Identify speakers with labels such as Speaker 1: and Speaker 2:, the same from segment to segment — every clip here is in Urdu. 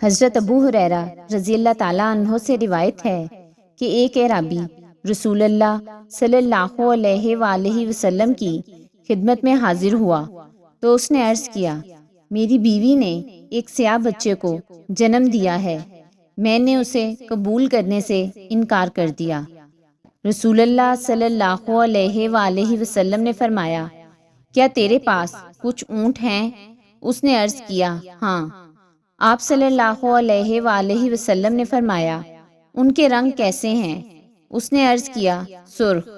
Speaker 1: حضرت ابو ہریرہ رضی اللہ تعالیٰ عنہ سے روایت ہے کہ ایک اعرابی رسول اللہ صلی اللہ علیہ وآلہ وسلم کی خدمت میں حاضر ہوا تو اس نے عرض کیا، میری بیوی نے ایک سیاہ بچے کو جنم دیا ہے، میں نے اسے قبول کرنے سے انکار کر دیا۔ رسول اللہ صلی اللہ علیہ وآلہ وسلم نے فرمایا، کیا تیرے پاس کچھ اونٹ ہیں؟ اس نے عرض کیا، ہاں۔ آپ صلی اللہ علیہ وآلہ وسلم نے فرمایا، ان کے رنگ کیسے ہیں؟ اس نے عرض کیا، سرخ۔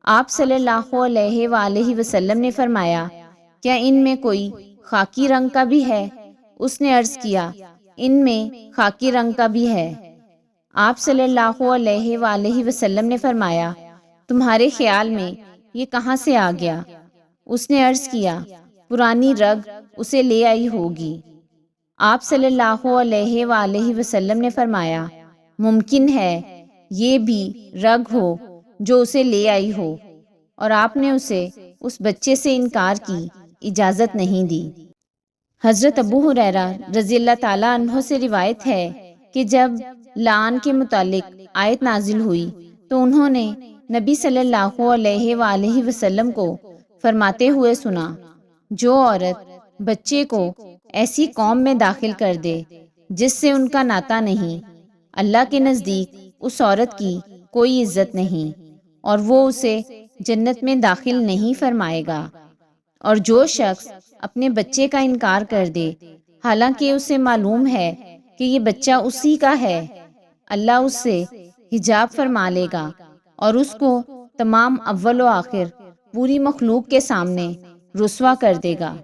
Speaker 1: آپ صلی اللہ علیہ وآلہ وسلم نے فرمایا، کیا ان میں کوئی خاکی رنگ کا بھی ہے؟ اس نے عرض کیا، ان میں خاکی رنگ کا بھی ہے۔ آپ صلی اللہ علیہ وآلہ وسلم نے فرمایا، تمہارے خیال میں یہ کہاں سے آ گیا؟ اس نے عرض کیا، پرانی رگ اسے لے آئی ہوگی۔ آپ صلی اللہ علیہ وآلہ وسلم نے فرمایا، ممکن ہے یہ بھی رگ ہو جو اسے لے آئی ہو، اور آپ نے اسے اس بچے سے انکار کی اجازت نہیں دی۔ حضرت ابو ہریرہ رضی اللہ تعالیٰ عنہ سے روایت ہے کہ جب لعان کے متعلق آیت نازل ہوئی تو انہوں نے نبی صلی اللہ علیہ وآلہ وسلم کو فرماتے ہوئے سنا، جو عورت بچے کو ایسی قوم میں داخل کر دے جس سے ان کا ناطہ نہیں، اللہ کے نزدیک اس عورت کی کوئی عزت نہیں اور وہ اسے جنت میں داخل نہیں فرمائے گا۔ اور جو شخص اپنے بچے کا انکار کر دے حالانکہ اسے معلوم ہے کہ یہ بچہ اسی کا ہے، اللہ اس سے حجاب فرما لے گا اور اس کو تمام اول و آخر پوری مخلوق کے سامنے رسوا کر دے گا۔